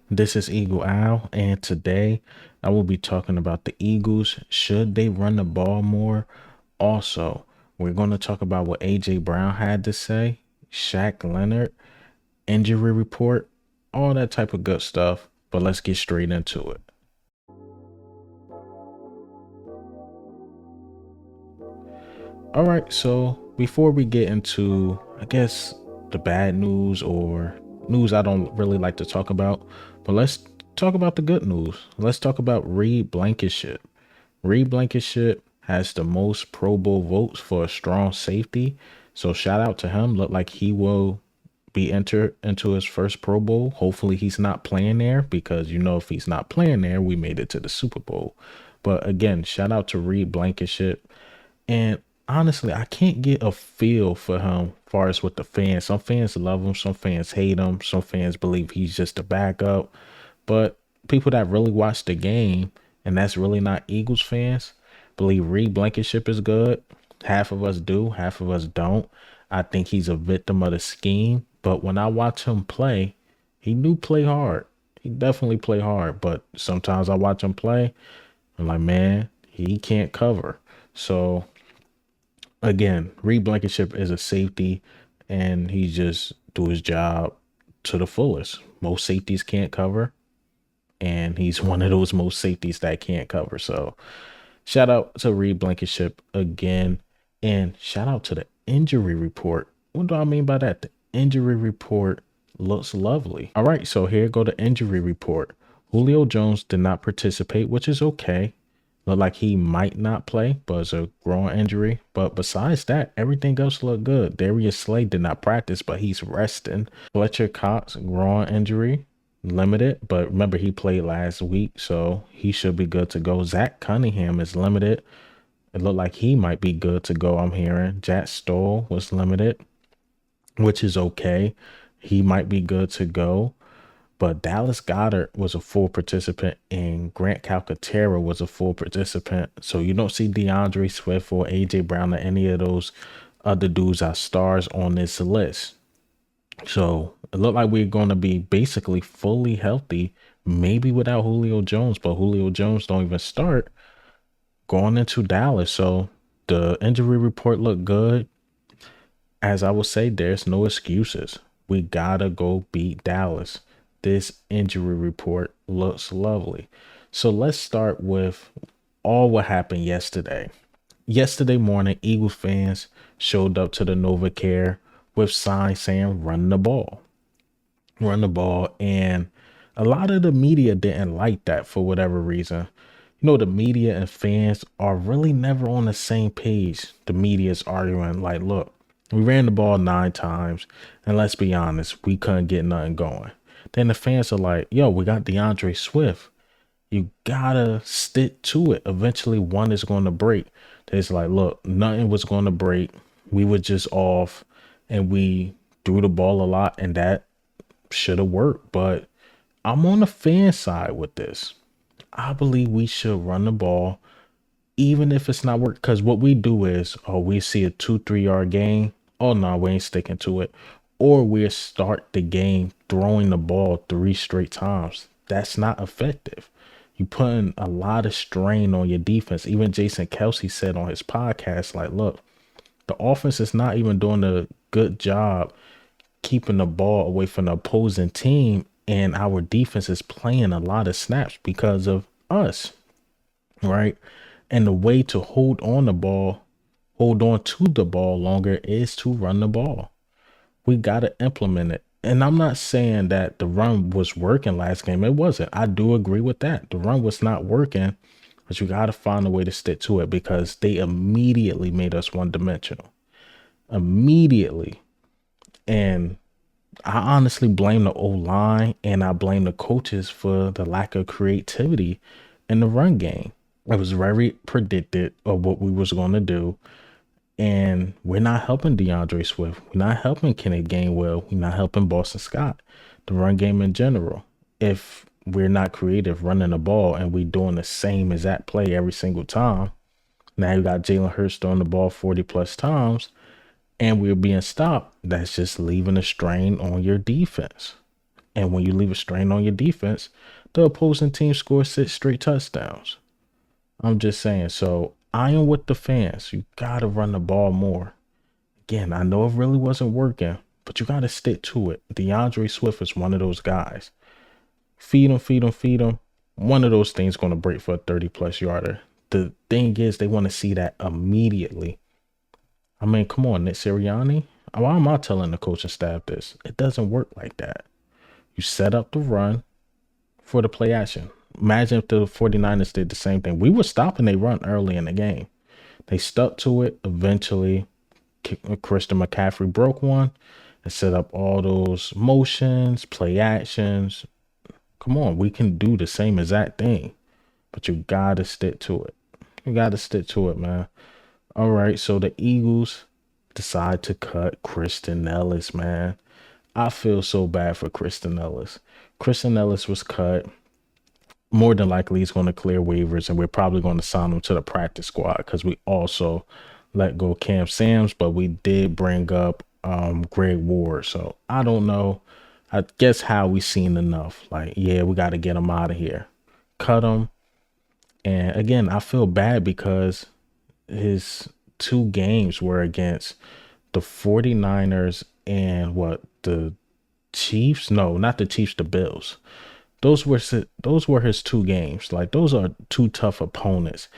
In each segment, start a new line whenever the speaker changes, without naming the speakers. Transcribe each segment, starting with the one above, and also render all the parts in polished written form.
This is Eagle Owl, and today I will be talking about the Eagles. Should they run the ball more? Also, we're going to talk about what AJ Brown had to say, Shaq Leonard, injury report, all that type of good stuff. But let's get straight into it. All right, so before we get into, I guess, the bad news or news I don't really like to talk about, but let's talk about the good news. Let's talk about Reed Blankenship. Reed Blankenship has the most Pro Bowl votes for a strong safety. So shout out to him. Look like he will be entered into his first Pro Bowl. Hopefully he's not playing there because if he's not playing there, we made it to the Super Bowl. But again, shout out to Reed Blankenship. And honestly, I can't get a feel for him as far as with the fans. Some fans love him, some fans hate him, some fans believe he's just a backup. But people that really watch the game, and that's really not Eagles fans, believe Reed Blankenship is good. Half of us do, half of us don't. I think he's a victim of the scheme. But when I watch him play, he do play hard. He definitely play hard. But sometimes I watch him play, I'm like, man, he can't cover. So again, Reed Blankenship is a safety, and he just do his job to the fullest. Most safeties can't cover, and he's one of those most safeties that can't cover. So shout out to Reed Blankenship again, and shout out to the injury report. What do I mean by that? The injury report looks lovely. All right, so here go the injury report. Julio Jones did not participate, which is okay. Look like he might not play, but it's a groin injury. But besides that, everything else looked good. Darius Slay did not practice, but he's resting. Fletcher Cox, groin injury, limited. But remember, he played last week, so he should be good to go. Zach Cunningham is limited. It looked like he might be good to go, I'm hearing. Jack Stoll was limited, which is okay. He might be good to go. But Dallas Goedert was a full participant and Grant Calcaterra was a full participant. So you don't see DeAndre Swift or AJ Brown or any of those other dudes as stars on this list. So it looked like we're going to be basically fully healthy, maybe without Julio Jones, but Julio Jones don't even start going into Dallas. So the injury report looked good. As I would say, there's no excuses. We gotta go beat Dallas. This injury report looks lovely. So let's start with all what happened yesterday. Yesterday morning, Eagles fans showed up to the NovaCare with signs saying run the ball. Run the ball. And a lot of the media didn't like that for whatever reason. The media and fans are really never on the same page. The media is arguing like, look, we ran the ball 9 times, and let's be honest, we couldn't get nothing going. Then the fans are like, yo, we got DeAndre Swift. You gotta stick to it. Eventually, one is going to break. It's like, look, nothing was going to break. We were just off, and we threw the ball a lot, and that should have worked. But I'm on the fan side with this. I believe we should run the ball, even if it's not working. Because what we do is, we see a 2-3 yard gain. Oh, no, we ain't sticking to it. Or we start the game throwing the ball 3 straight times. That's not effective. You putting a lot of strain on your defense. Even Jason Kelsey said on his podcast, like, look, the offense is not even doing a good job keeping the ball away from the opposing team. And our defense is playing a lot of snaps because of us, right? And the way to hold on to the ball longer is to run the ball. We got to implement it. And I'm not saying that the run was working last game. It wasn't. I do agree with that. The run was not working, but you got to find a way to stick to it because they immediately made us one-dimensional. Immediately. And I honestly blame the O-line and I blame the coaches for the lack of creativity in the run game. It was very predicted of what we was going to do. And we're not helping DeAndre Swift. We're not helping Kenneth Gainwell. We're not helping Boston Scott, the run game in general. If we're not creative running the ball and we doing the same exact play every single time, now you got Jalen Hurts throwing the ball 40 plus times and we're being stopped. That's just leaving a strain on your defense. And when you leave a strain on your defense, the opposing team scores 6 straight touchdowns. I'm just saying. So I am with the fans. You got to run the ball more. Again, I know it really wasn't working, but you got to stick to it. DeAndre Swift is one of those guys. Feed him, feed him, feed him. One of those things going to break for a 30-plus yarder. The thing is, they want to see that immediately. I mean, come on, Nick Sirianni. Why am I telling the coaching staff this? It doesn't work like that. You set up the run for the play action. Imagine if the 49ers did the same thing. We were stopping their run early in the game. They stuck to it. Eventually, Christian McCaffrey broke one and set up all those motions, play actions. Come on, we can do the same exact thing, but you got to stick to it. You got to stick to it, man. All right, so the Eagles decide to cut Kristen Elliss, man. I feel so bad for Kristen Elliss. Kristen Elliss was cut. More than likely, he's going to clear waivers, and we're probably going to sign him to the practice squad because we also let go Cam Sams, but we did bring up Greg Ward. So I don't know. I guess how we seen enough. Like, yeah, we got to get him out of here. Cut him. And again, I feel bad because his 2 games were against the 49ers and the Chiefs? No, not the Chiefs, the Bills. Those were his 2 games. Like, those are 2 tough opponents.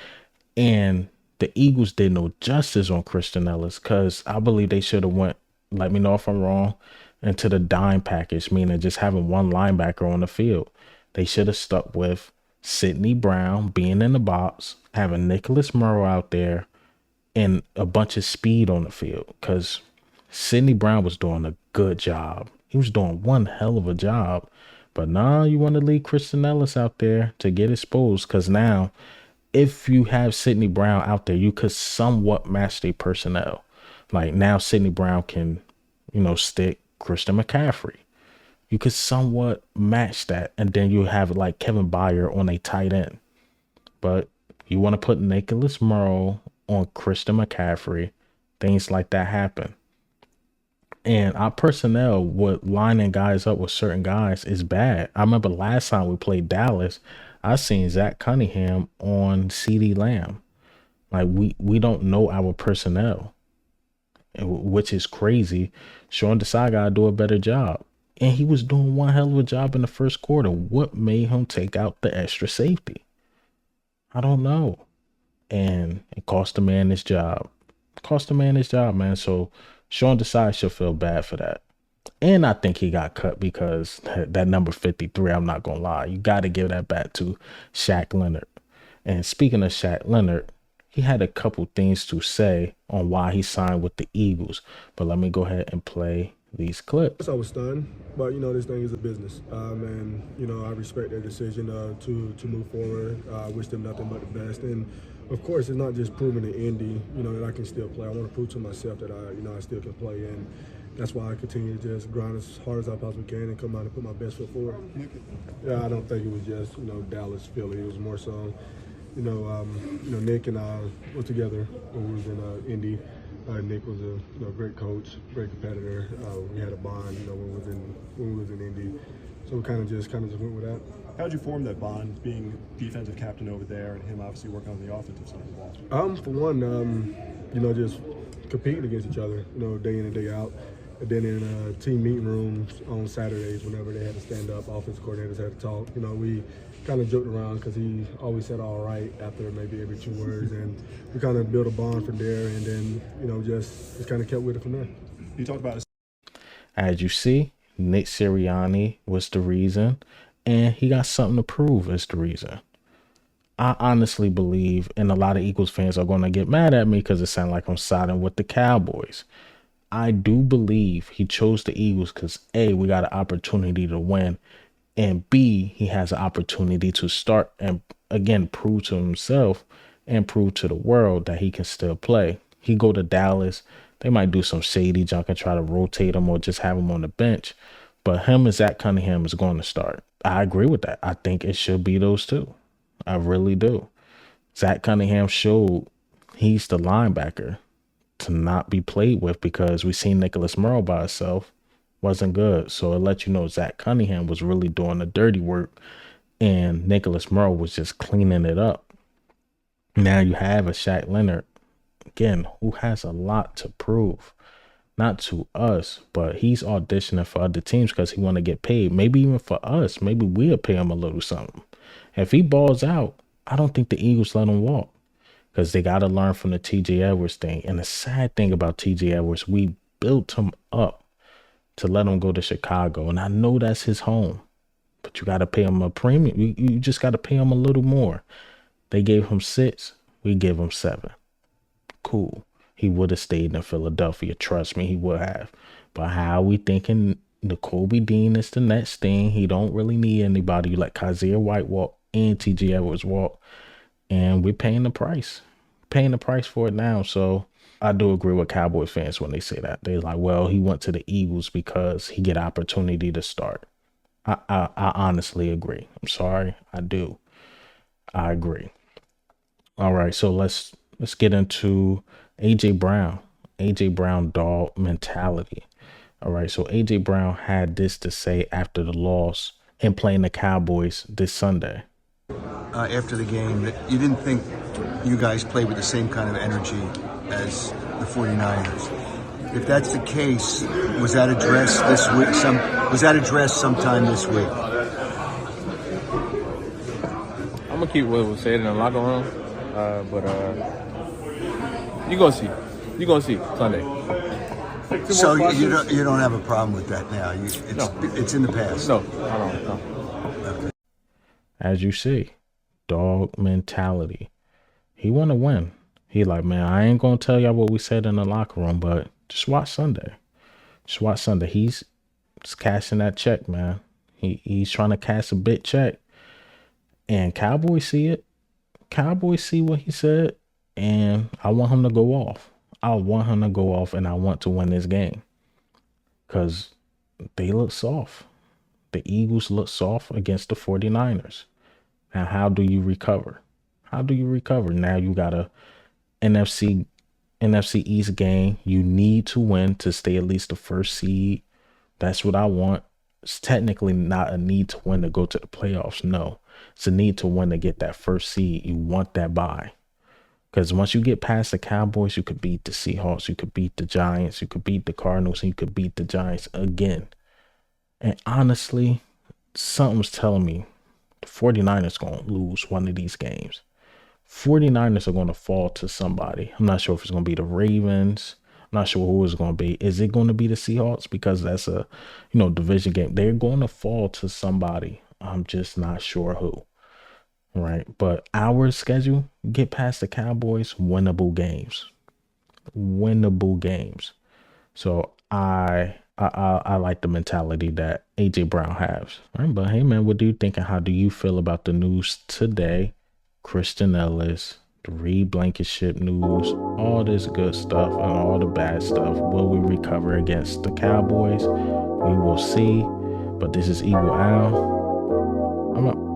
And the Eagles did no justice on Kristen Elliss because I believe they should have went, let me know if I'm wrong, into the dime package, meaning just having one linebacker on the field. They should have stuck with Sidney Brown being in the box, having Nicholas Morrow out there, and a bunch of speed on the field because Sidney Brown was doing a good job. He was doing one hell of a job. But now you want to leave Kristen Elliss out there to get exposed because now if you have Sidney Brown out there, you could somewhat match their personnel. Like now Sidney Brown can, stick Christian McCaffrey. You could somewhat match that. And then you have like Kevin Byard on a tight end. But you want to put Nicholas Morrow on Christian McCaffrey. Things like that happen. And our personnel with lining guys up with certain guys is bad. I remember last time we played Dallas, I seen Zach Cunningham on CeeDee Lamb. Like we don't know our personnel, which is crazy. Sean Desai got to do a better job. And he was doing one hell of a job in the first quarter. What made him take out the extra safety? I don't know. And it cost the man his job. Man. So Sean Desai should feel bad for that. And I think he got cut because that number 53, I'm not going to lie. You got to give that back to Shaq Leonard. And speaking of Shaq Leonard, he had a couple things to say on why he signed with the Eagles. But let me go ahead and play these clips.
I was stunned, but this thing is a business, and I respect their decision to move forward. I wish them nothing but the best, and of course, it's not just proving to Indy, that I can still play. I want to prove to myself that I still can play, and that's why I continue to just grind as hard as I possibly can and come out and put my best foot forward. Yeah, I don't think it was just Dallas, Philly. It was more so, Nick and I were together when we was in Indy. Nick was a great coach, great competitor. We had a bond, when we was in Indy. So we kind of just went with that.
How did you form that bond, being defensive captain over there, and him obviously working on the offensive side of the ball?
For one, just competing against each other, day in and day out. And then in team meeting rooms on Saturdays, whenever they had to stand up, offensive coordinators had to talk. We kind of joked around because he always said "all right" after maybe every 2 words, and we kind of built a bond from there. And then just kind of kept with it from there.
You talked about,
as you see, Nick Sirianni was the reason, and he got something to prove as the reason. I honestly believe, and a lot of Eagles fans are going to get mad at me because it sounds like I'm siding with the Cowboys. I do believe he chose the Eagles because A, we got an opportunity to win, and B, he has an opportunity to start and again prove to himself and prove to the world that he can still play. He go to Dallas, they might do some shady junk and try to rotate him or just have him on the bench, but him and Zach Cunningham is going to start. I agree with that. I think it should be those two. I really do. Zach Cunningham showed he's the linebacker to not be played with because we seen Nicholas Morrow by himself wasn't good. So it let you know Zach Cunningham was really doing the dirty work and Nicholas Morrow was just cleaning it up. Now you have a Shaq Leonard, again, who has a lot to prove. Not to us, but he's auditioning for other teams because he want to get paid. Maybe even for us. Maybe we'll pay him a little something. If he balls out, I don't think the Eagles let him walk because they got to learn from the TJ Edwards thing. And the sad thing about TJ Edwards, we built him up to let him go to Chicago. And I know that's his home, but you got to pay him a premium. You just got to pay him a little more. They gave him 6. We give him 7. Cool. He would have stayed in Philadelphia. Trust me, he would have. But how we thinking the Kobe Dean is the next thing? He don't really need anybody. You let Kaiser White walk and TJ Edwards walk. And we're paying the price. Paying the price for it now. So I do agree with Cowboys fans when they say that. They're like, well, he went to the Eagles because he get opportunity to start. I honestly agree. I'm sorry. I do. I agree. All right, so let's get into AJ Brown. AJ Brown dog mentality. All right, so AJ Brown had this to say after the loss and playing the Cowboys this Sunday.
After the game, that you didn't think you guys played with the same kind of energy as the 49ers. If that's the case, was that addressed this week? Was that addressed sometime this week?
I'm gonna keep what was said in the locker room, but you gonna see. You gonna see Sunday.
So you don't have a problem with that now? It's in the past.
No, I don't. No.
Okay.
As you see, dog mentality. He want to win. He like, man, I ain't gonna tell y'all what we said in the locker room, but just watch Sunday. Just watch Sunday. He's just cashing that check, man. He's trying to cash a big check. And Cowboys see it. Cowboys see what he said. And I want him to go off. I want him to go off, and I want to win this game. Because they look soft. The Eagles look soft against the 49ers. Now, how do you recover? How do you recover? Now you got a NFC East game. You need to win to stay at least the first seed. That's what I want. It's technically not a need to win to go to the playoffs. No, it's a need to win to get that first seed. You want that bye. Because once you get past the Cowboys, you could beat the Seahawks. You could beat the Giants. You could beat the Cardinals. And you could beat the Giants again. And honestly, something's telling me the 49ers going to lose one of these games. 49ers are going to fall to somebody. I'm not sure if it's going to be the Ravens. I'm not sure who it's going to be. Is it going to be the Seahawks? Because that's a, division game. They're going to fall to somebody. I'm just not sure who. Right. But our schedule, get past the Cowboys, winnable games. Winnable games. So I like the mentality that AJ Brown has. All right, but hey man, what do you think and how do you feel about the news today? Christian Elliss, the Blankenship news, all this good stuff and all the bad stuff. Will we recover against the Cowboys? We will see. But this is Eagle Al. I'm up.